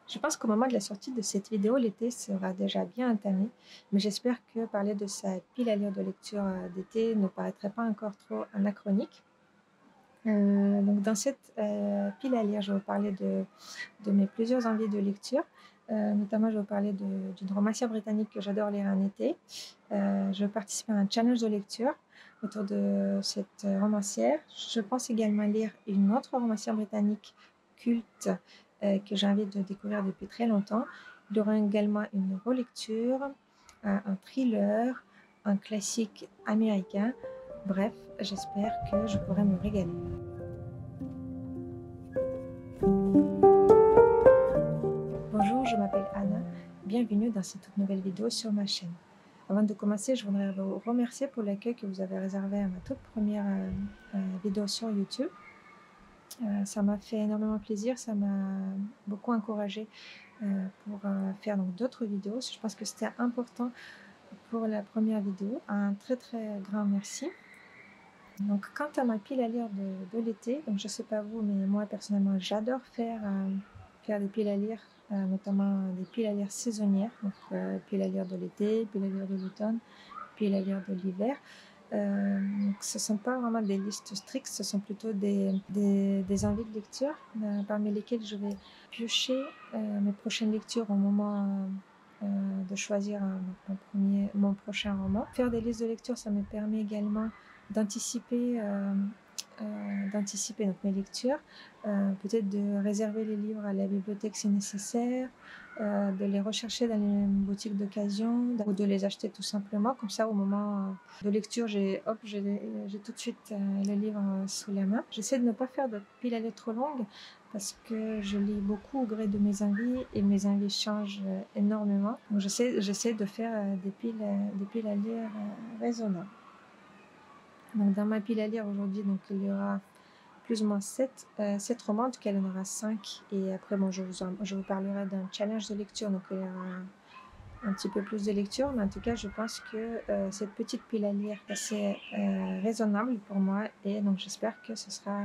Je pense qu'au moment de la sortie de cette vidéo, l'été sera déjà bien entamé, mais j'espère que parler de sa pile à lire de lecture d'été ne paraîtrait pas encore trop anachronique. Donc dans cette pile à lire, je vais vous parler de mes plusieurs envies de lecture. Notamment, je vais vous parler d'une romancière britannique que j'adore lire en été. Je vais participer à un challenge de lecture autour de cette romancière. Je pense également lire une autre romancière britannique culte que j'ai envie de découvrir depuis très longtemps. Il y aura également une relecture, un thriller, un classique américain. Bref, j'espère que je pourrai me régaler. Bonjour, je m'appelle Anna. Bienvenue dans cette toute nouvelle vidéo sur ma chaîne. Avant de commencer, je voudrais vous remercier pour l'accueil que vous avez réservé à ma toute première vidéo sur YouTube. Ça m'a fait énormément plaisir, ça m'a beaucoup encouragée pour faire d'autres vidéos. Je pense que c'était important pour la première vidéo. Un très grand merci. Donc, quant à ma pile à lire de l'été, donc je sais pas vous, mais moi personnellement, j'adore faire des piles à lire, notamment des piles à lire saisonnières, donc piles à lire de l'été, piles à lire de l'automne, piles à lire de l'hiver. Donc ce ne sont pas vraiment des listes strictes, ce sont plutôt des envies de lecture, parmi lesquelles je vais piocher mes prochaines lectures au moment de choisir mon prochain roman. Faire des listes de lecture, ça me permet également d'anticiper donc mes lectures, peut-être de réserver les livres à la bibliothèque si nécessaire, de les rechercher dans les boutiques d'occasion ou de les acheter tout simplement. Comme ça, au moment de lecture, j'ai tout de suite le livre sous la main. J'essaie de ne pas faire de pile à lire trop longue parce que je lis beaucoup au gré de mes envies et mes envies changent énormément. Donc j'essaie de faire des piles à lire raisonnables. Donc dans ma pile à lire aujourd'hui, donc il y aura plus ou moins 7 romans, en tout cas il y en aura 5. Et après, bon, je vous parlerai d'un challenge de lecture, donc il y aura un petit peu plus de lecture, mais en tout cas je pense que cette petite pile à lire est assez raisonnable pour moi, et donc j'espère que ce sera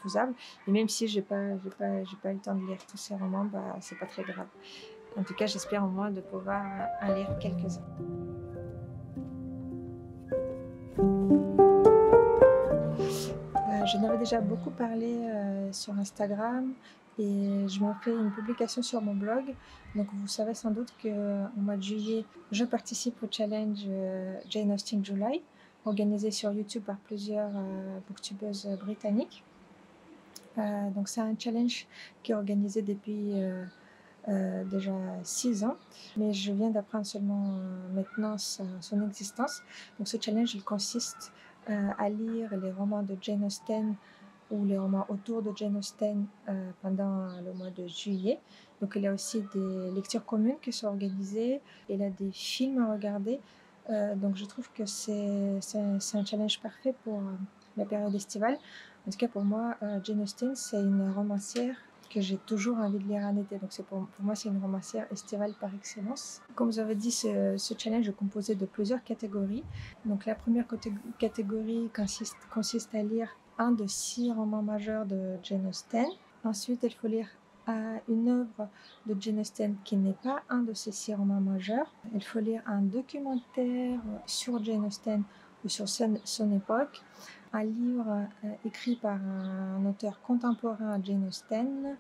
faisable. Et même si j'ai pas eu le temps de lire tous ces romans, bah c'est pas très grave. En tout cas, j'espère au moins de pouvoir en lire quelques-uns. Je n'avais déjà beaucoup parlé sur Instagram, et je me fais une publication sur mon blog. Donc vous savez sans doute qu'au mois de juillet, je participe au challenge Jane Austen July, organisé sur YouTube par plusieurs booktubeuses britanniques. Donc c'est un challenge qui est organisé depuis déjà 6 ans, mais je viens d'apprendre seulement maintenant son existence. Donc ce challenge, il consiste à lire les romans de Jane Austen ou les romans autour de Jane Austen pendant le mois de juillet. Donc il y a aussi des lectures communes qui sont organisées, il y a des films à regarder. Donc je trouve que c'est un challenge parfait pour la période estivale. En tout cas pour moi, Jane Austen, c'est une romancière que j'ai toujours envie de lire en été. Donc pour moi, c'est une romancière estivale par excellence. Comme vous avez dit, ce challenge est composé de plusieurs catégories. Donc la première catégorie consiste à lire un de 6 romans majeurs de Jane Austen. Ensuite, il faut lire une œuvre de Jane Austen qui n'est pas un de ces 6 romans majeurs. Il faut lire un documentaire sur Jane Austen ou sur son époque, un livre écrit par un auteur contemporain à Jane Austen.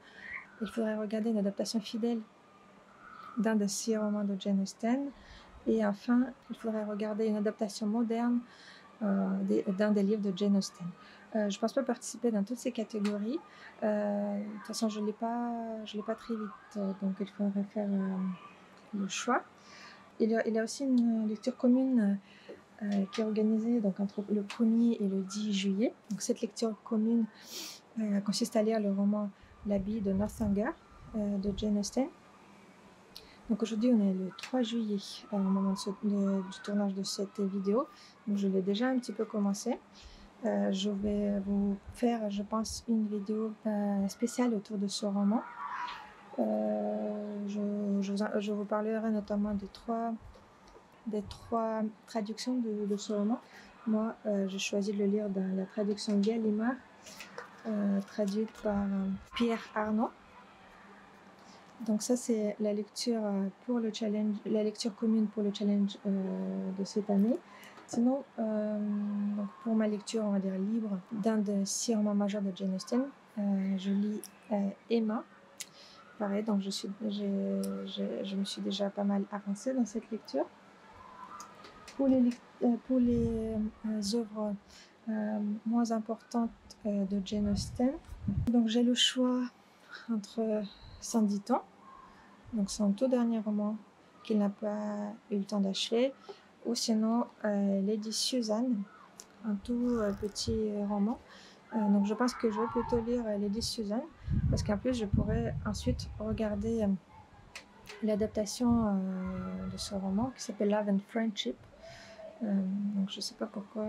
Il faudrait regarder une adaptation fidèle d'un de 6 romans de Jane Austen. Et enfin, il faudrait regarder une adaptation moderne d'un des livres de Jane Austen. Je ne pense pas participer dans toutes ces catégories. De toute façon, je ne l'ai pas très vite, donc il faudrait faire le choix. Il y a aussi une lecture commune qui est organisée donc, entre le 1er et le 10 juillet. Donc, cette lecture commune consiste à lire le roman L'habit de Northanger de Jane Austen. Donc aujourd'hui, on est le 3 juillet au moment du tournage de cette vidéo. Donc je l'ai déjà un petit peu commencé. Je vais vous faire, je pense, une vidéo spéciale autour de ce roman. Je vous parlerai notamment des trois traductions de ce roman. Moi, j'ai choisi de le lire dans la traduction Gallimard, traduite par Pierre Arnaud. Donc ça, c'est la lecture pour le challenge, la lecture commune pour le challenge de cette année. Sinon, donc pour ma lecture, on va dire libre, d'un des 6 romans majeurs de Jane Austen, je lis Emma. Pareil, donc je me suis déjà pas mal avancée dans cette lecture. Pour les œuvres moins importantes de Jane Austen, donc j'ai le choix entre Sandy Temps, donc son tout dernier roman qu'il n'a pas eu le temps d'achever, ou sinon Lady Susan, un tout petit roman. Donc je pense que je vais plutôt lire Lady Susan, parce qu'en plus je pourrais ensuite regarder l'adaptation de ce roman qui s'appelle Love and Friendship. Donc je ne sais pas pourquoi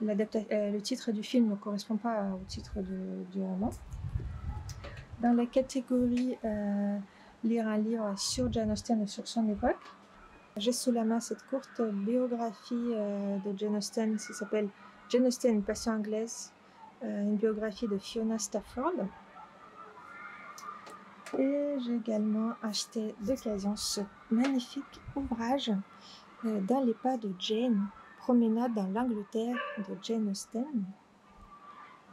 le titre du film ne correspond pas au titre du roman. Dans la catégorie lire un livre sur Jane Austen et sur son époque, j'ai sous la main cette courte biographie de Jane Austen qui s'appelle Jane Austen, une passion anglaise, une biographie de Fiona Stafford. Et j'ai également acheté d'occasion ce magnifique ouvrage Dans les pas de Jane, promenade dans l'Angleterre de Jane Austen.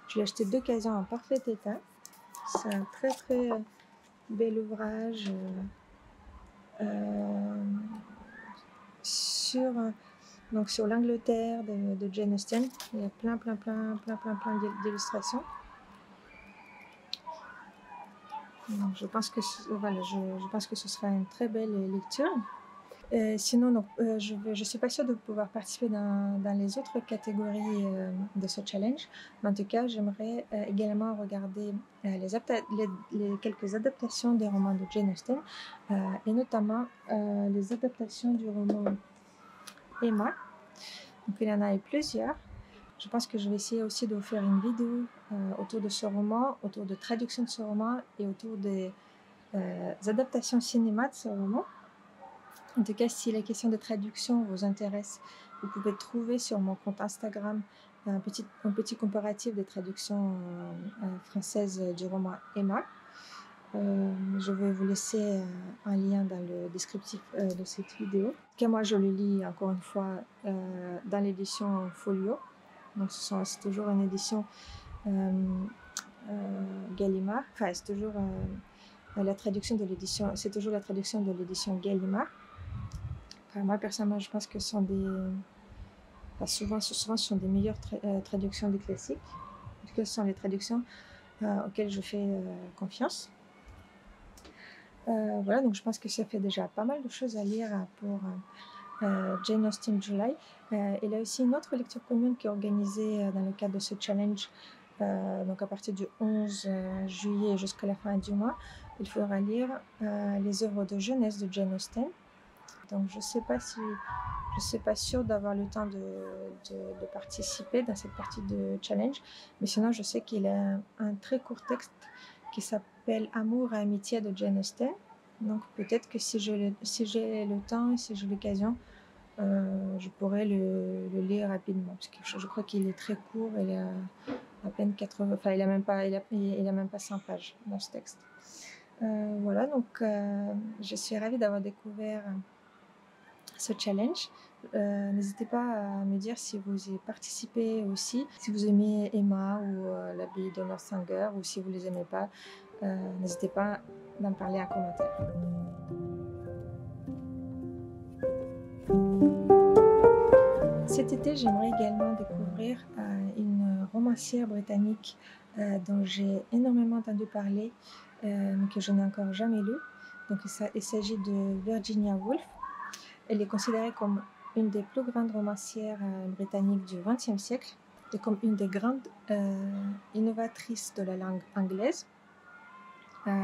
Je l'ai acheté d'occasion en parfait état. C'est un très très bel ouvrage sur l'Angleterre de Jane Austen. Il y a plein d'illustrations. Donc, je pense que ce sera une très belle lecture. Sinon, donc, je ne suis pas sûre de pouvoir participer dans les autres catégories de ce challenge, mais en tout cas, j'aimerais également regarder les quelques adaptations des romans de Jane Austen, et notamment les adaptations du roman Emma. Donc, il y en a eu plusieurs. Je pense que je vais essayer aussi de vous faire une vidéo autour de ce roman, autour de traduction de ce roman et autour des adaptations cinéma de ce roman. En tout cas, si la question de traduction vous intéresse, vous pouvez trouver sur mon compte Instagram un petit comparatif des traductions françaises du roman Emma. Je vais vous laisser un lien dans le descriptif de cette vidéo. Moi, je le lis encore une fois dans l'édition Folio. Donc, c'est toujours une édition Gallimard. Enfin, c'est toujours la traduction de l'édition. C'est toujours la traduction de l'édition Gallimard. Enfin, moi, personnellement, je pense que ce sont des meilleures traductions des classiques. En tout cas, ce sont les traductions auxquelles je fais confiance. Voilà, donc je pense que ça fait déjà pas mal de choses à lire pour Jane Austen July. Il y a aussi une autre lecture commune qui est organisée dans le cadre de ce challenge. Donc à partir du 11 juillet jusqu'à la fin du mois, il faudra lire les œuvres de jeunesse de Jane Austen. Donc je ne suis pas sûre d'avoir le temps de participer dans cette partie de challenge, mais sinon je sais qu'il y a un très court texte qui s'appelle Amour et amitié de Jane Austen. Donc peut-être que si j'ai le temps et si j'ai l'occasion, je pourrais le lire rapidement, parce que je crois qu'il est très court. Il a à peine 80, enfin il a même pas 100 pages dans ce texte. Voilà, donc je suis ravie d'avoir découvert ce challenge. N'hésitez pas à me dire si vous y participez aussi, si vous aimez Emma ou l'abbaye de Northanger, ou si vous ne les aimez pas. N'hésitez pas d'en parler en commentaire. Cet été, j'aimerais également découvrir une romancière britannique dont j'ai énormément entendu parler, mais que je n'ai encore jamais lue. Donc, il s'agit de Virginia Woolf. Elle est considérée comme une des plus grandes romancières britanniques du XXe siècle et comme une des grandes innovatrices de la langue anglaise.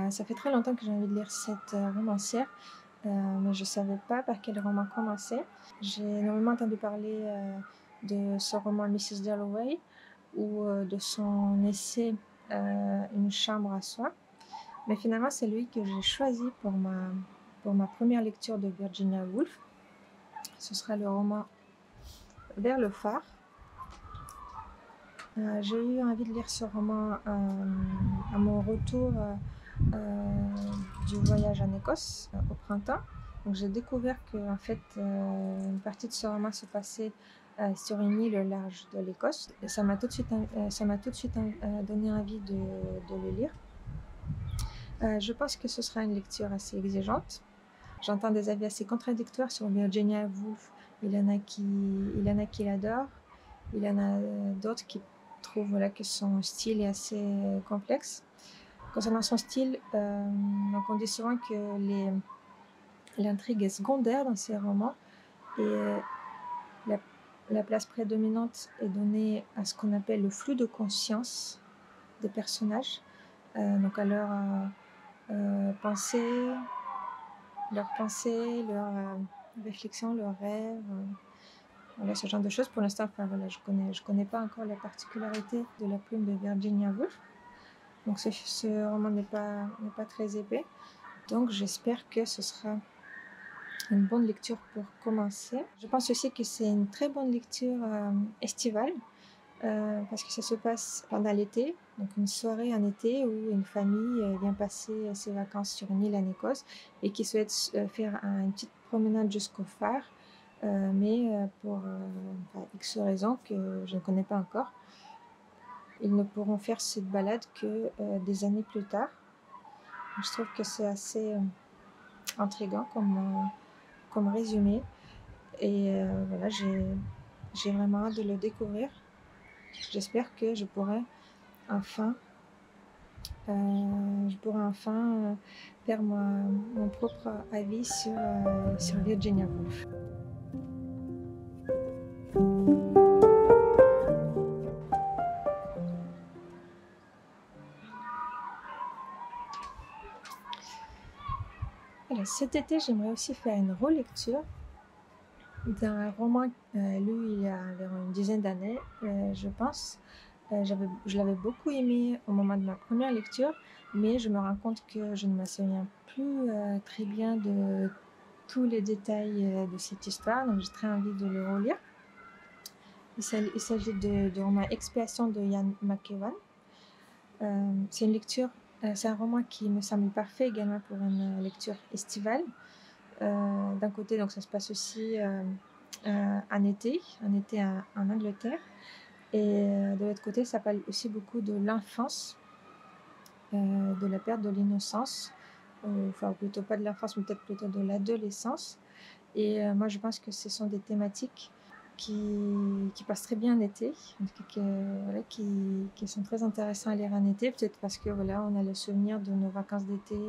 Ça fait très longtemps que j'ai envie de lire cette romancière, mais je ne savais pas par quel roman commencer. J'ai énormément entendu parler de son roman Mrs. Dalloway ou de son essai Une chambre à soi. Mais finalement, c'est lui que j'ai choisi pour ma première lecture de Virginia Woolf. Ce sera le roman Vers le phare. J'ai eu envie de lire ce roman à mon retour du voyage en Écosse au printemps. Donc j'ai découvert que en fait, une partie de ce roman se passait sur une île au large de l'Écosse. Et ça m'a tout de suite, donné envie de le lire. Je pense que ce sera une lecture assez exigeante. J'entends des avis assez contradictoires sur Virginia Woolf. Il y en a qui l'adorent. Il y en a d'autres qui trouvent voilà, que son style est assez complexe. Concernant son style, donc on dit souvent que l'intrigue est secondaire dans ses romans et la place prédominante est donnée à ce qu'on appelle le flux de conscience des personnages, donc à leur pensée, leurs réflexions, leurs rêves, voilà, ce genre de choses. Pour l'instant, enfin, voilà, je connais pas encore la particularité de la plume de Virginia Woolf. Donc ce roman n'est pas très épais. Donc j'espère que ce sera une bonne lecture pour commencer. Je pense aussi que c'est une très bonne lecture estivale parce que ça se passe pendant l'été, donc une soirée en été où une famille vient passer ses vacances sur une île en Écosse et qui souhaite faire une petite promenade jusqu'au phare, mais pour X raisons que je ne connais pas encore, ils ne pourront faire cette balade que des années plus tard. Je trouve que c'est assez intriguant comme résumé. Et voilà, j'ai vraiment hâte de le découvrir. J'espère que enfin, faire mon propre avis sur Virginia Woolf. Alors, cet été, j'aimerais aussi faire une relecture d'un roman lu il y a environ une dizaine d'années, je pense. Je l'avais beaucoup aimé au moment de ma première lecture, mais je me rends compte que je ne me souviens plus très bien de tous les détails de cette histoire, donc j'ai très envie de le relire. Il s'agit du roman Expiation de Ian McEwan. C'est un roman qui me semble parfait également pour une lecture estivale. D'un côté, donc ça se passe aussi en été en Angleterre. Et de l'autre côté, ça parle aussi beaucoup de l'enfance, de la perte de l'innocence, enfin plutôt pas de l'enfance, mais peut-être plutôt de l'adolescence. Et moi, je pense que ce sont des thématiques qui passent très bien en été, voilà, qui sont très intéressants à lire en été, peut-être parce que voilà, on a le souvenir de nos vacances d'été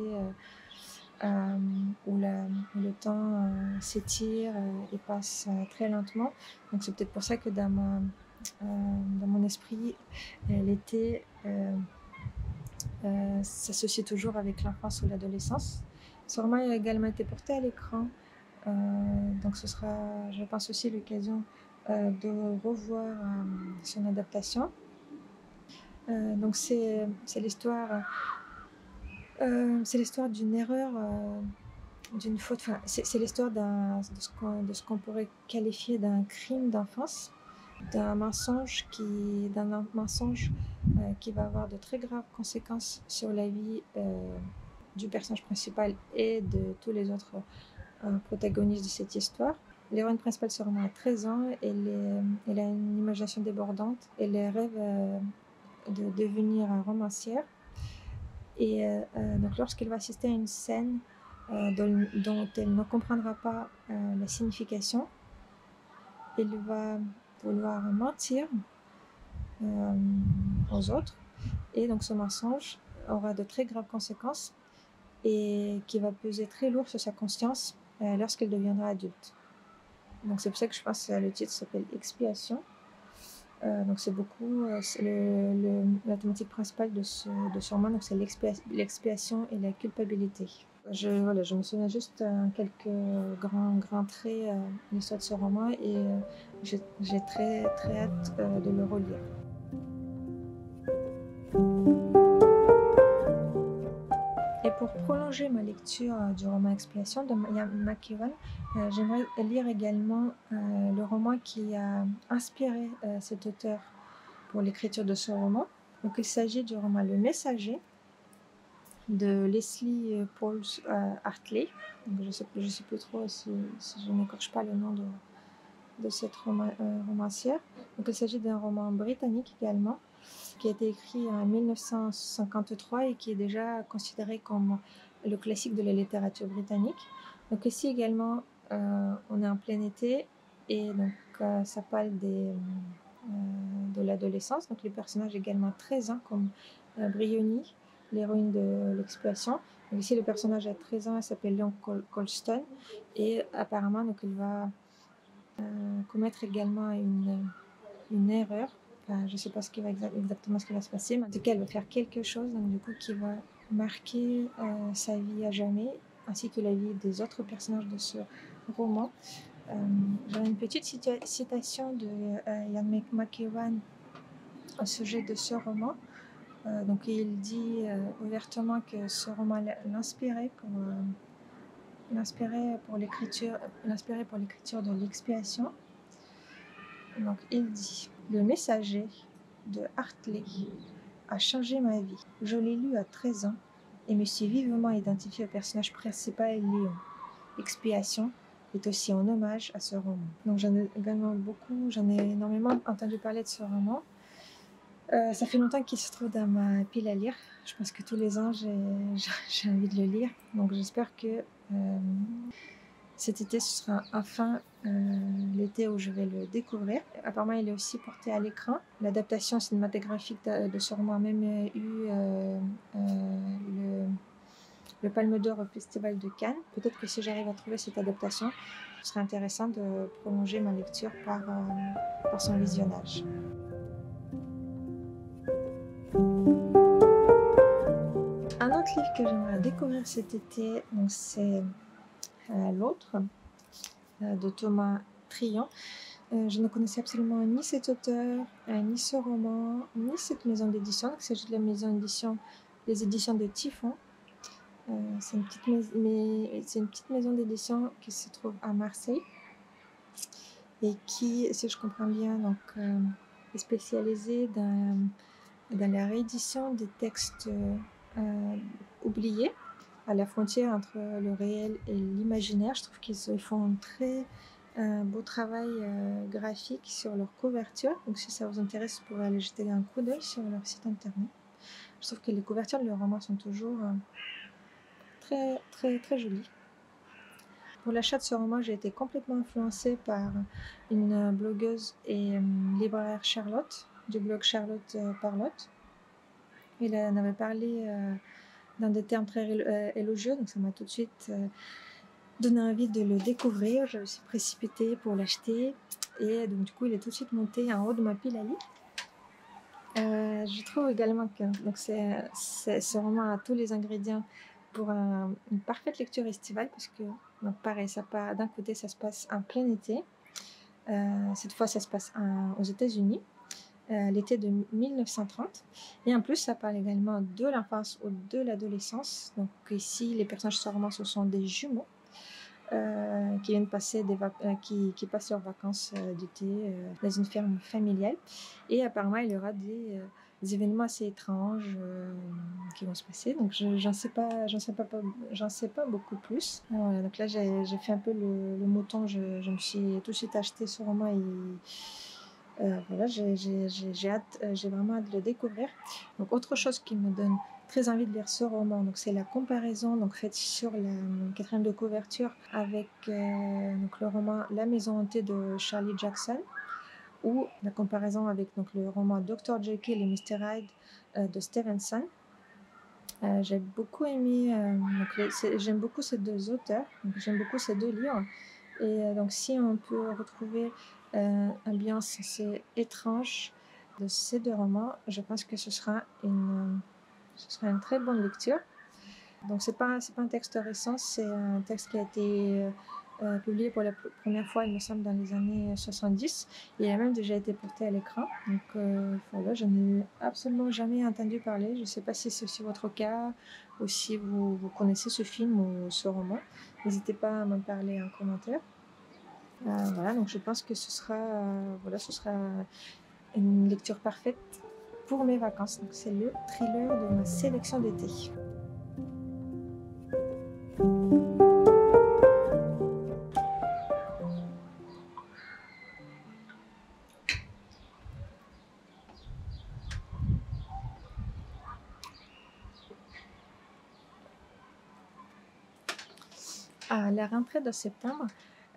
où le temps s'étire et passe très lentement. Donc c'est peut-être pour ça que dans mon esprit, l'été s'associe toujours avec l'enfance ou l'adolescence. Ce roman a également été porté à l'écran, donc ce sera, je pense, aussi l'occasion de revoir son adaptation. Donc c'est l'histoire d'une erreur, d'une faute. Enfin, c'est l'histoire de ce qu'on pourrait qualifier d'un crime d'enfance, d'un mensonge qui va avoir de très graves conséquences sur la vie du personnage principal et de tous les autres protagonistes de cette histoire. L'héroïne principale se remet à 13 ans, elle a une imagination débordante, elle rêve de devenir romancière. Et donc lorsqu'elle va assister à une scène dont elle ne comprendra pas la signification, elle va vouloir mentir aux autres, et donc ce mensonge aura de très graves conséquences et qui va peser très lourd sur sa conscience lorsqu'elle deviendra adulte. Donc c'est pour ça que je pense que le titre s'appelle Expiation. Donc c'est beaucoup la thématique principale de ce roman, donc c'est l'expiation et la culpabilité. Je me souviens juste quelques grands traits de l'histoire de ce roman et j'ai très hâte de le relire. Et pour prolonger ma lecture du roman Expiation de Ian McEwan, j'aimerais lire également le roman qui a inspiré cet auteur pour l'écriture de ce roman. Donc il s'agit du roman Le Messager de Leslie Pauls Hartley. Donc, je sais plus trop si je n'écorche pas le nom de cette romancière. Donc, il s'agit d'un roman britannique également, qui a été écrit en 1953 et qui est déjà considéré comme le classique de la littérature britannique. Donc ici également, on est en plein été et donc ça parle de l'adolescence. Donc les personnages également 13 ans comme Bryony, l'héroïne de l'expiation. Donc ici le personnage a 13 ans, elle s'appelle Leon Colston et apparemment donc elle va commettre également une erreur. Enfin, je ne sais pas exactement ce qui va se passer, mais en tout cas, elle va faire quelque chose donc, du coup, qui va marquer sa vie à jamais, ainsi que la vie des autres personnages de ce roman. J'ai une petite citation de Ian McEwan au sujet de ce roman. Donc, il dit ouvertement que ce roman l'inspirait pour l'écriture de l'expiation. Donc, il dit « Le messager de Hartley a changé ma vie. Je l'ai lu à 13 ans et me suis vivement identifié au personnage principal Léon. Expiation est aussi un hommage à ce roman. » Donc, j'en ai énormément entendu parler de ce roman. Ça fait longtemps qu'il se trouve dans ma pile à lire. Je pense que tous les ans, j'ai envie de le lire. Donc, j'espère que cet été, ce sera enfin l'été où je vais le découvrir. Apparemment, il est aussi porté à l'écran. L'adaptation cinématographique de ce roman a même eu le Palme d'Or au Festival de Cannes. Peut-être que si j'arrive à trouver cette adaptation, ce serait intéressant de prolonger ma lecture par son visionnage. Un autre livre que j'aimerais découvrir cet été, c'est L'autre de Thomas Tryon. Je ne connaissais absolument ni cet auteur, ni ce roman, ni cette maison d'édition. Il s'agit de la maison d'édition, des éditions de Typhon. C'est une petite maison d'édition qui se trouve à Marseille et qui, si je comprends bien, donc, est spécialisée dans la réédition des textes oubliés à la frontière entre le réel et l'imaginaire. Je trouve qu'ils font un très beau travail graphique sur leur couverture. Donc si ça vous intéresse, vous pouvez aller jeter un coup d'œil sur leur site internet. Je trouve que les couvertures de leurs romans sont toujours très, très, très jolies. Pour l'achat de ce roman, j'ai été complètement influencée par une blogueuse et libraire Charlotte, du blog Charlotte Parlotte. Elle en avait parlé dans des termes très élogieux, donc ça m'a tout de suite donné envie de le découvrir. Je me suis précipitée pour l'acheter et donc du coup il est tout de suite monté en haut de ma pile à lire. Je trouve également que ce roman a tous les ingrédients pour une parfaite lecture estivale, parce que donc pareil, d'un côté ça se passe en plein été, cette fois ça se passe aux États-Unis. L'été de 1930, et en plus ça parle également de l'enfance ou de l'adolescence. Donc ici les personnages de ce roman, ce sont des jumeaux qui viennent passer qui passent leurs vacances d'été dans une ferme familiale, et apparemment il y aura des événements assez étranges qui vont se passer. Donc j'en sais pas beaucoup plus. Voilà, donc là j'ai fait un peu le mouton. Je me suis tout de suite acheté ce roman et voilà, j'ai vraiment hâte de le découvrir. Donc autre chose qui me donne très envie de lire ce roman, donc c'est la comparaison donc faite sur la quatrième de couverture avec donc le roman La Maison hantée de Shirley Jackson, ou la comparaison avec donc le roman Dr. Jekyll et Mr. Hyde de Stevenson. J'ai beaucoup aimé, j'aime beaucoup ces deux auteurs, donc j'aime beaucoup ces deux livres. Et donc si on peut retrouver ambiance assez étrange de ces deux romans, je pense que ce sera une très bonne lecture. Donc c'est pas un texte récent, c'est un texte qui a été publié pour la première fois, il me semble, dans les années 70. Il a même déjà été porté à l'écran. Donc voilà, je n'ai absolument jamais entendu parler. Je ne sais pas si c'est aussi votre cas, ou si vous connaissez ce film ou ce roman. N'hésitez pas à m'en parler en commentaire. Voilà, donc je pense que ce sera une lecture parfaite pour mes vacances. Donc c'est le thriller de ma sélection d'été. À la rentrée de septembre,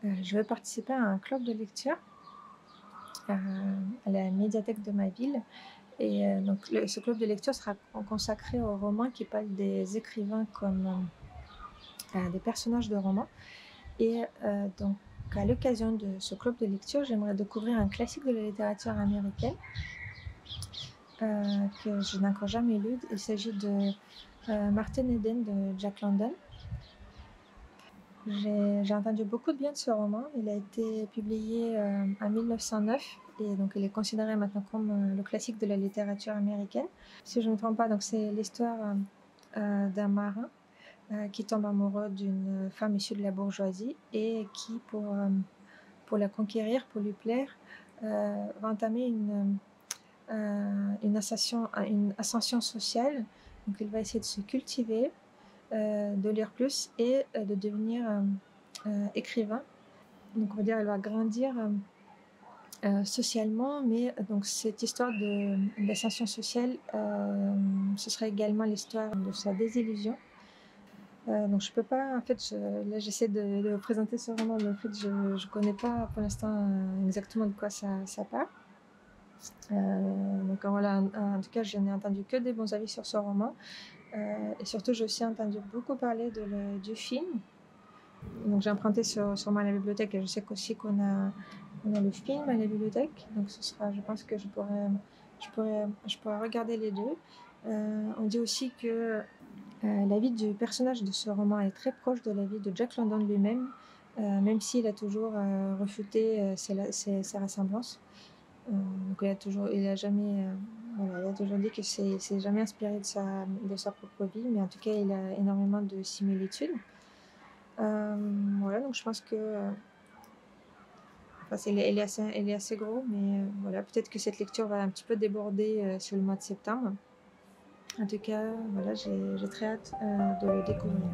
je vais participer à un club de lecture à la médiathèque de ma ville. Et donc ce club de lecture sera consacré aux romans qui parlent des écrivains comme des personnages de romans. Et donc à l'occasion de ce club de lecture, j'aimerais découvrir un classique de la littérature américaine que je n'ai encore jamais lu. Il s'agit de Martin Eden de Jack London. J'ai entendu beaucoup de bien de ce roman. Il a été publié en 1909 et donc il est considéré maintenant comme le classique de la littérature américaine. Si je ne me trompe pas, donc c'est l'histoire d'un marin qui tombe amoureux d'une femme issue de la bourgeoisie et qui, pour la conquérir, pour lui plaire, va entamer une ascension sociale. Donc il va essayer de se cultiver, de lire plus et de devenir écrivain. Donc on va dire elle va grandir socialement, mais donc cette histoire d'ascension sociale, ce serait également l'histoire de sa désillusion. Donc je peux pas, en fait, là j'essaie de présenter ce roman, mais en fait je connais pas pour l'instant exactement de quoi ça parle. Donc voilà, en tout cas je n'ai entendu que des bons avis sur ce roman. Et surtout j'ai aussi entendu beaucoup parler du film. Donc j'ai emprunté sûrement à la bibliothèque et je sais qu'aussi qu'on a le film à la bibliothèque. Donc ce sera, je pense que je pourrais regarder les deux. On dit aussi que la vie du personnage de ce roman est très proche de la vie de Jack London lui-même, même s'il a toujours refuté ses ressemblances. Donc il a jamais, voilà, il a toujours dit que c'est jamais inspiré de sa propre vie, mais en tout cas il a énormément de similitudes. Voilà, donc je pense que enfin, il est assez gros, mais voilà, peut-être que cette lecture va un petit peu déborder sur le mois de septembre. En tout cas, voilà, j'ai très hâte de le découvrir.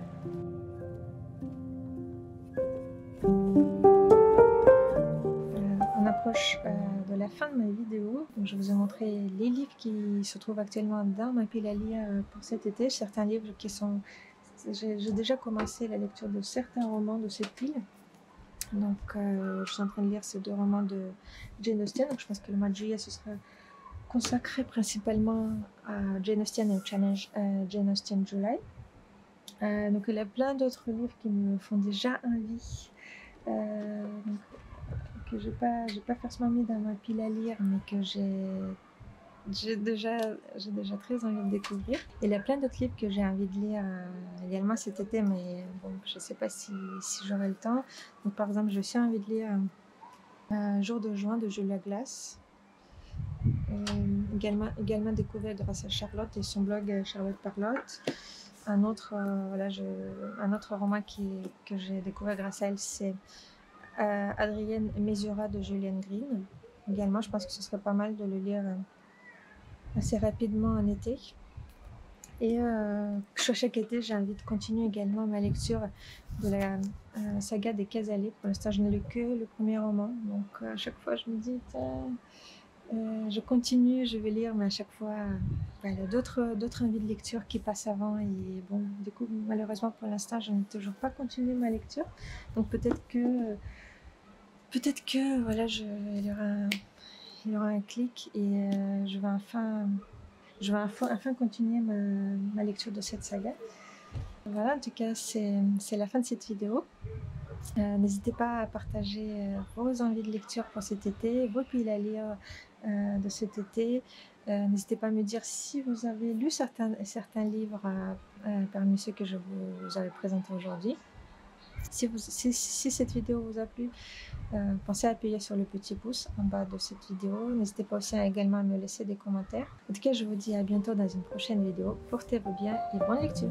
On approche de la fin de ma vidéo. Donc, je vous ai montré les livres qui se trouvent actuellement dans ma pile à lire pour cet été. Certains livres qui sont... J'ai déjà commencé la lecture de certains romans de cette pile. Donc, je suis en train de lire ces deux romans de Jane Austen. Donc, je pense que le mois de juillet, ce sera consacré principalement à Jane Austen et au challenge Jane Austen July. Donc, il y a plein d'autres livres qui me font déjà envie. Donc, que j'ai pas forcément mis dans ma pile à lire, mais que j'ai déjà très envie de découvrir. Il y a plein d'autres livres que j'ai envie de lire également cet été, mais bon, je sais pas si j'aurai le temps. Donc, par exemple, j'ai aussi envie de lire Jour de juin de Julia Glass. Également découvert grâce à Charlotte et son blog Charlotte Parlotte. Un autre roman que j'ai découvert grâce à elle, c'est Adrienne Mesura de Julian Green. Également, je pense que ce serait pas mal de le lire assez rapidement en été. Et chaque été, j'ai envie de continuer également ma lecture de la saga des Casalets. Pour l'instant, je n'ai lu que le premier roman. Donc, à chaque fois, je me dis, je continue, je vais lire, mais à chaque fois, il y a d'autres envies de lecture qui passent avant. Et bon, du coup, malheureusement, pour l'instant, je n'ai toujours pas continué ma lecture. Donc, peut-être que voilà, il y aura un clic et je vais enfin continuer ma lecture de cette saga. Voilà, en tout cas, c'est la fin de cette vidéo. N'hésitez pas à partager vos envies de lecture pour cet été, vos piles à lire de cet été. N'hésitez pas à me dire si vous avez lu certains livres parmi ceux que je vous avais présentés aujourd'hui. Si cette vidéo vous a plu, pensez à appuyer sur le petit pouce en bas de cette vidéo. N'hésitez pas aussi également à me laisser des commentaires. En tout cas, je vous dis à bientôt dans une prochaine vidéo. Portez-vous bien et bonne lecture!